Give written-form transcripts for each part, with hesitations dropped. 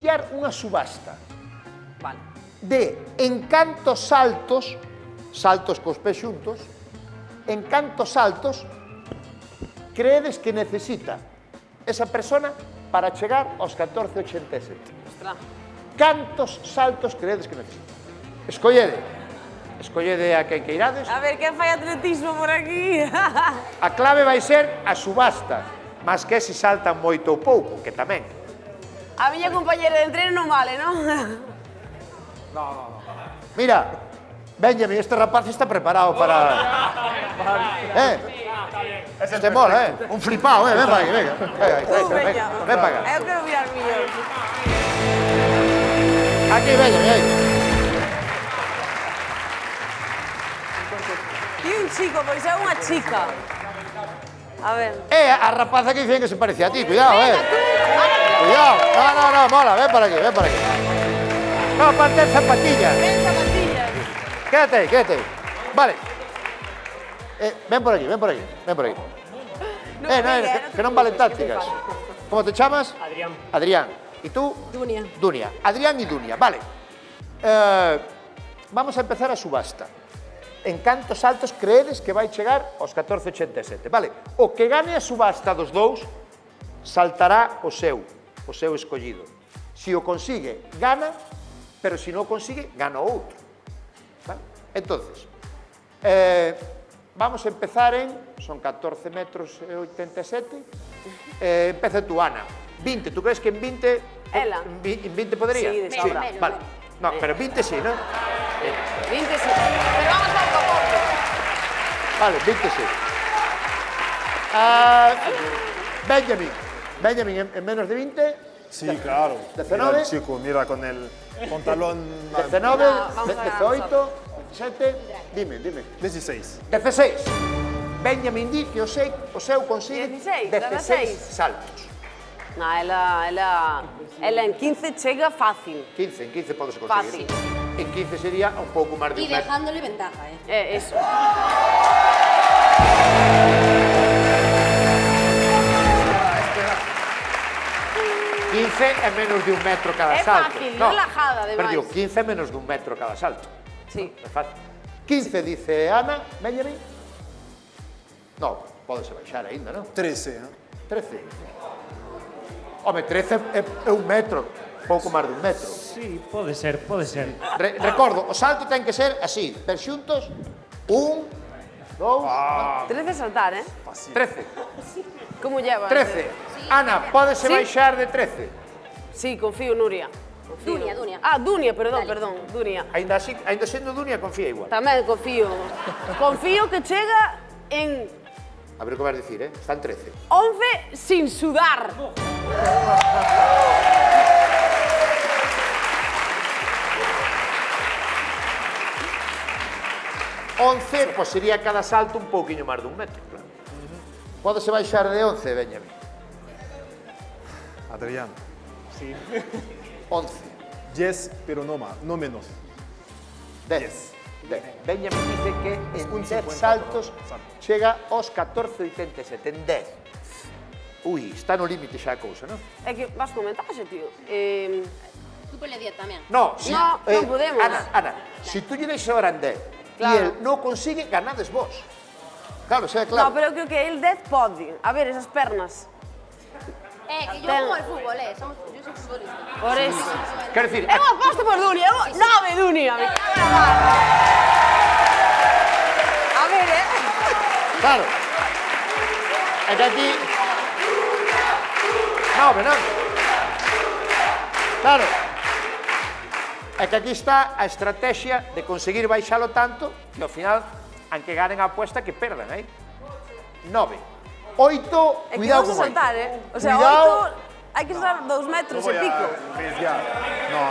unha subasta Vale. de en cantos saltos, saltos cos pés xuntos, en cantos saltos creedes que necesita esa persona para chegar aos 14,87. Ostras. Cantos saltos creedes que necesita? Escollede a quen queirades. A ver, quen fai atletismo por aquí? A clave vai ser a subasta, mas que se saltan moito ou pouco, que tamén. A miña compañera de entreno non vale, non? Mira, Benjamin, este rapaz está preparado para... Este mola, un flipao, ven para aquí, venga. Ven para acá. Eu quero mirar millón. Aquí, Benjamin, aí. Ti un chico, pois é unha chica. A ver. A rapaza que dicen que se parecía a ti, cuidado, Venga, tú. Cuidado. No, mola, ven para aquí. No, parte zapatillas. Ven zapatillas. Quédate ahí. Vale. Ven por aquí. No, Que non valen tácticas. ¿Cómo te chamas? Adrián. ¿Y tú? Dunia. Adrián y Dunia, vale. Vamos a empezar a subasta. En cantos saltos creedes que vai chegar aos 14,87, vale? O que gane a subasta dos dous saltará o seu escollido. Se o consigue, gana, pero se non o consigue, gana o outro. Vale? Entonces, vamos a empezar son 14 metros e 87, empeza tú, Ana. 20, tú crees que en 20... Ela. En 20 podría? Sí, de sobra. Vale. No, pero 20 sí, ¿no? 20 sí. Pero vamos pouco a pouco. Vale, 20 sí. Benjamin, en menos de 20. Sí, claro. 19. Mira el chico, mira con el pantalón. 19, vamos a ver, 18, 17, dime. 16. 16. Benjamin di que o seu consigue 16, 16 saltos. No, ela en 15 chega fácil. 15, en 15 podes Fácil. conseguir. En 15 sería un pouco máis de Y un metro. dejándole ventaja, Eso. 15 é menos de un metro cada É salto. fácil, relajada, ademais. Pero digo, 15 é menos de un metro cada salto. Sí. É fácil. 15 dice Ana, Benjamin. No, podese baixar aínda, non? 13, ¿eh? 13. Home, 13 é un metro, pouco máis de un metro. Sí, pode ser. Recordo, o salto ten que ser así, ver xuntos, 1, 2, 13 saltar, 13. Como lleva? 13. Ana, pódese Sí. baixar de 13. Sí, confío, Nuria. Confío. Dunia. Ah, Dunia, perdón, Dunia. Ainda sendo Dunia, confía igual. Tamén confío. Confío que chega en A ver o que vas dicir, Está en 13. 11 sin sudar. Pues sería cada salto un pouquiño máis de un metro, claro. Pódese baixar de 11, Benjamin. Adrián. 11, 10, pero no más, no menos. 10. Benjamin dice que en Un 10 50, saltos exacto. chega aos 14,87, en 10. Ui, está no límite xa a cousa, non? É que vas comentaxe, tío. Tú ponle 10 también. No, non podemos. Ana, si tú lle deixas ahora en 10 Claro. e el non consigue, ganades vos. Claro, xa é No, claro. pero creo que el 10 pode. A ver, esas pernas. Que yo Ten- juego al fútbol, yo soy futbolista. Por eso. Quero dicir, Eu aposto por Dunia. 9, Dunia. Me cago en la mar. A ver, claro. É que aquí... No, non. Claro. É que aquí está a estrategia de conseguir baixalo tanto que ao final, aunque ganen a apuesta, que perdan, 9. 8, É que cuidado vamos con a saltar, O sea, Cuidado. 8 hai que estar 2 metros e pico. No.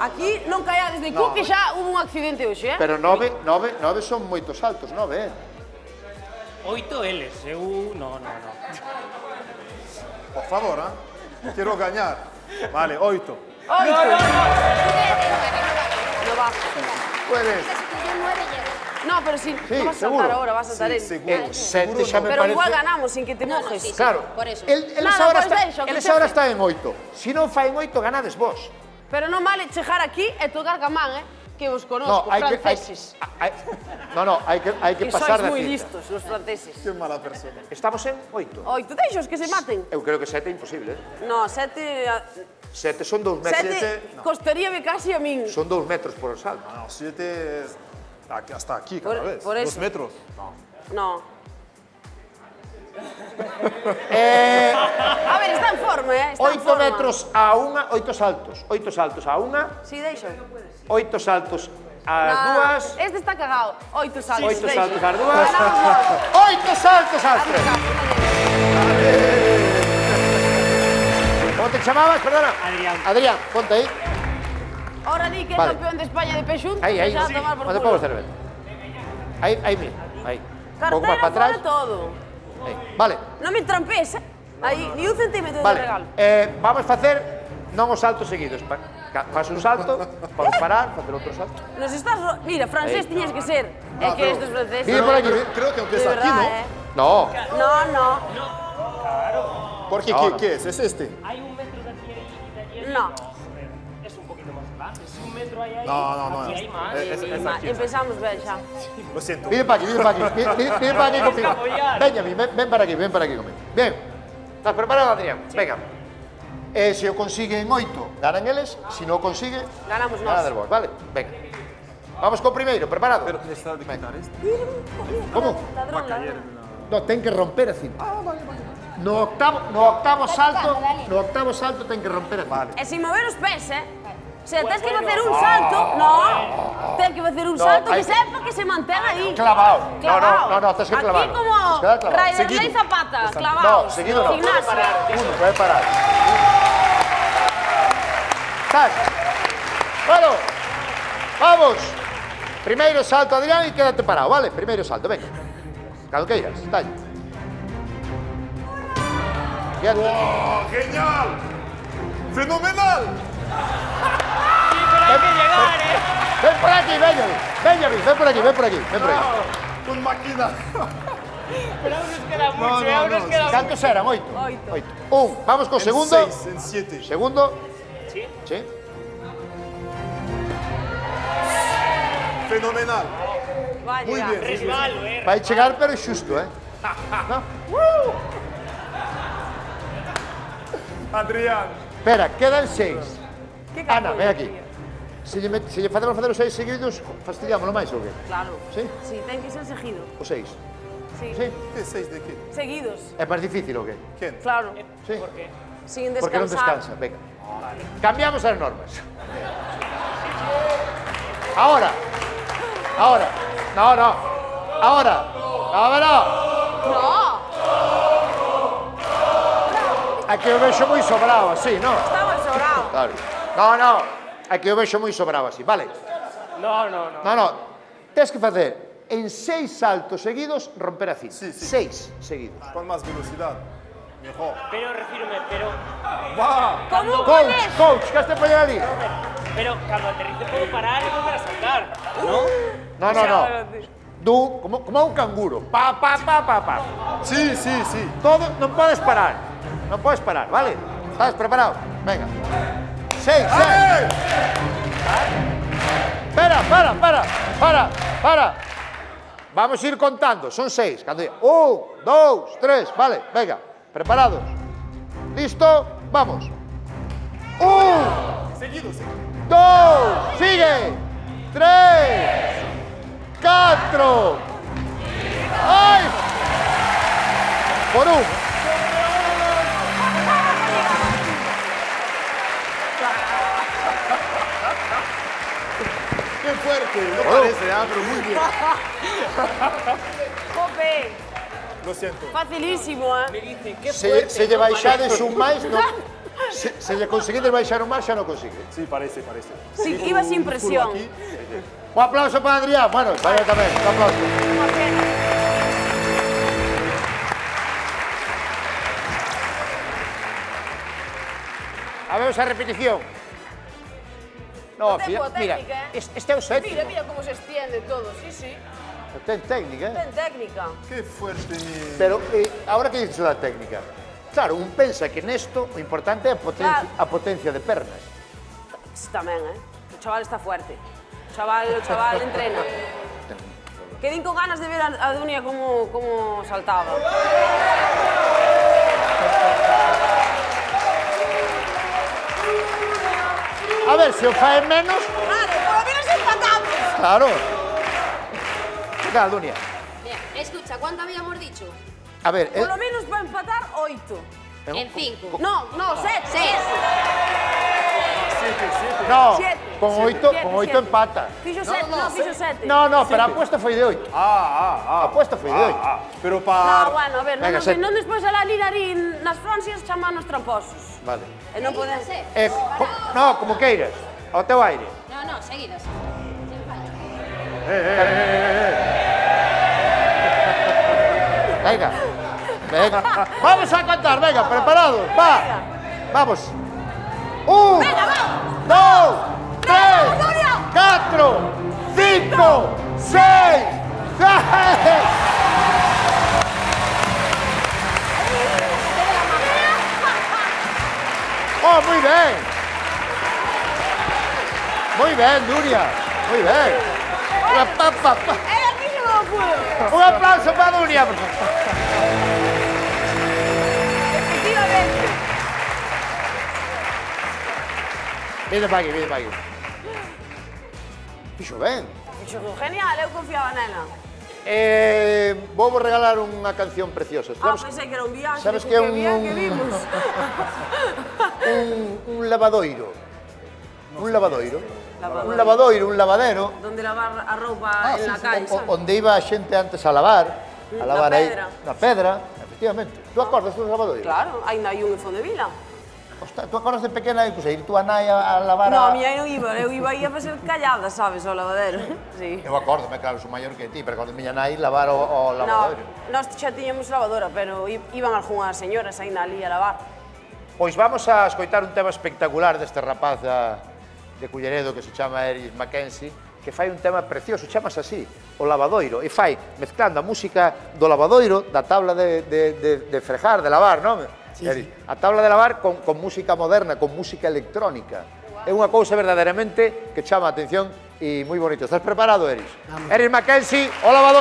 Aquí non caia desde Cook que xa hubo un accidente hoxe, Pero 9 son moitos saltos, 9, 8 Ls, eu... No. Por favor, Quiero ganar. Vale, 8. 8. No va. Puedes. Si yo 9 llego. No, pero si Sí, no vas a seguro. saltar ahora, vas a saltar él. Seguro. 7 xa me Pero parece... igual ganamos sin que te No, no, mojes. sí, sí. Claro, Por eso. eles Nada, ahora, pois deixa, que eles chegue. ahora están en 8. Se non faen 8, ganades vos. Pero non vale chegar aquí e tocar camán, que vos No, conozco, franceses. hai que Que pasar sois da moi cifra. listos, los franceses. Qué mala persona. Estamos en 8. 8, deixos que se maten. Eu creo que 7 é imposible, No, 7... 7 son 2 metros. 7 costaríame casi a min. Son 2 metros por salto. No, 7 es hasta aquí cada vez. por 2 eso. metros. No. A ver, está en forma, está en 8 forma. metros a unha, 8 saltos. 8 saltos a unha, Sí, deixo. 8 saltos ás dúas, Este está cagado. 8 saltos. 8 deixo. saltos ás dúas, Ganamos nós. 8 saltos ás Hazme tres. caso, non lle- Como te chamabas, perdona? Adrián. Adrián, ponte aí. Ahora di que é Vale. campeón de España de peixunto. Aí, aí. Xa a tomar por Onde culo. pongo cerveza? Aí mismo, aí. Un pouco máis Cartera para atrás. fora todo. Aí. Vale, Non me trampes, Aí, ni un centímetro de vale. regalo. Vamos facer non os saltos seguidos. Fas un salto, vamos parar, facer outro salto. Nos estás... Mira, francés tiñas que ser. É que estos franceses... Vive por aquí. Creo que De empieza aquí, verdad, ¿no? No, No, Porque No, ¿qué, no. ¿qué es? ¿Es este? Hay 1 metro de aquí y de allí. No. Joder, es un poquito más grande. Si 1 metro hay ahí, No. aquí hay más. Es aquí. Empezamos ben xa. Lo siento. vive para aquí, vive para aquí. Vive para aquí conmigo. Benjamín, ven para aquí conmigo. Bien. ¿Estás preparado, Adrián? Venga. Se o consiguen 8, ganan eles. Se non o consigue, Ganamos nós. ganades vos, vale? Venga. Vamos co primeiro, preparado? Pero necesitaba de quitar este. ¿Cómo? Ladrón, Caer ladrón. en la- No, ten que romper a cinta. No octavo salto ten que romper a cinta. Vale. E sin mover os pés, O sea, tens que facer un salto. No. Tens que facer un salto hai que que- sepa que se mantén aí. Clavado. Clavado. No, tens que clavar. Aquí como Tens que dar clavado. Raiderley Seguido. Zapata, No, clavado. seguido no. Gimnasio. Uno, puede parar. ¿Estás? Bueno, vamos. Primeiro salto, Adrián, y quédate parado, ¿vale? Primeiro salto, venga. Cando queiras, dale. Quédate. ¡Oh, genial! ¡Fenomenal! Pero hay que llegar, ¿eh? Ven por aquí, Benjamin, ven por aquí. ¡Con máquina! Pero aún nos queda mucho, aún nos queda mucho. ¿Cantos eran? 8. Oito. Vamos con En segundo. 6, en 7. Segundo. ¿Sí? Sí. Fenomenal. Vai Muy llegar. bien. Resbalo, Vai chegar, pero xusto, ¿No? Adrián. Espera, quedan 6. Que Ana, capullo, ven aquí. tío. Se lle facemos facer os 6 seguidos, fastidiámoslo máis ou que? Claro. Sí? Sí, ten que ser seguido. Os 6. Sí. Sí? ¿Qué 6 de qué? Seguidos. É máis difícil ou que? ¿Quién? Claro. Sí. ¿Por qué? Sin Porque non descansar. descansa, venga. Cambiamos as normas. Ahora. No. Ahora. No. No. Aquí o vexo moi sobrado así, no? Estaba sobrado. Claro. No. Aquí o vexo moi sobrado así, vale? No. Tens que facer en 6 saltos seguidos romper a cinta. Sí. 6 seguidos. Con más velocidad. Mejor. Pero refírome, pero ¿Cómo? Coach, que has te poñer ali? cuando aterrice puedo parar y volver a saltar, ¿no? No. Du, como un canguro. Pa. Sí. Todo, non podes parar. Non podes parar, vale? ¿Estás preparado? Venga. 6. ¡Ay! Para. Vamos a ir contando, son 6. Cando diga 1, 2, 3, vale, venga. Preparados. Listo, vamos. 1, Seguido. 2, sigue. 3, 4. ¡Ay! Por 1. ¡Qué fuerte! No parece, pero muy bien. Jope. Lo siento. Facilísimo, Me dicen, qué Se fuerte. lle ¿no? baixades un máis, no, se lle conseguides baixar un máis, xa non consigue. Sí, parece. Sí, iba sin presión. Aquí. Un aplauso para Adrián. Bueno, vaya tamén, un aplauso. A ver esa repetición. No, Tengo mira, técnica, este é o séptimo. Mira cómo se extiende todo, sí. Ten técnica, Ten técnica. Qué fuerte. Pero, ahora que dices da técnica, claro, un pensa que nesto o importante é a potencia de pernas. Tamén, O chaval está fuerte. O chaval entrena. Quedín con ganas de ver a Dunia como saltaba. A ver, se o faen menos... Vale, polo menos empatamos. Claro. Venga, Dunia. Mira, escucha, ¿cuánto habíamos dicho? A ver... Polo menos para empatar 8. En 5. No, 7. 6. No, Siete. con oito empata. Fixo 7, no, fixo 7. No, pero a apuesta foi de 8. A apuesta foi de 8. Pero No, para... bueno, a ver, Venga, sete. non despois a Linarín nas Francias chamanos tramposos. Vale. E non podemos... No, como queiras. Ao teu aire. No, seguidas. Venga. Venga. Vamos a cantar, venga, preparados. Va. Vamos. 1, 2, 3, 4, 5, 6, 7. Oh, muy bien. Muy bien, Dunia. Muy bien. Un aplauso para Dunia, por favor. Efectivamente. Viene para aquí. Fixo ben. Fixo genial, eu confiaba nela. Vou regalar unha canción preciosa. Pensei que era un viaxe. Sabes que é un vimos. un lavadoiro. Un lavadoiro. Un lavadoiro, un lavadero. Donde lavar a roupa en la calle, sabes? Onde iba a xente antes a lavar Na aí, pedra. na pedra, efectivamente. Tú acordas dos lavadoiros? Claro, ainda hai un en Fondevila. Ostras, tú acordas de pequena, incluso ir tú a nai a lavar No, a... a miña non iba, eu iba aí a facer callada, sabes, ao lavadero. Sí. Eu acórdome, claro, sou maior que ti, pero cando miña nai lavar o No, lavadoiro. nós xa tiñamos lavadora, pero iban algunhas señoras aí na ali a lavar. Pois vamos a escoitar un tema espectacular deste rapaz de Culleredo que se chama Eris Mackenzie, que fai un tema precioso, chamas así, o lavadoiro, e fai mezclando a música do lavadoiro, da tabla de fregar, de lavar, non? A tabla de lavar con música moderna, con música electrónica. É unha cousa verdadeiramente que chama a atención e moi bonito. Estás preparado, Eris? Eris Mackenzie, o lavador.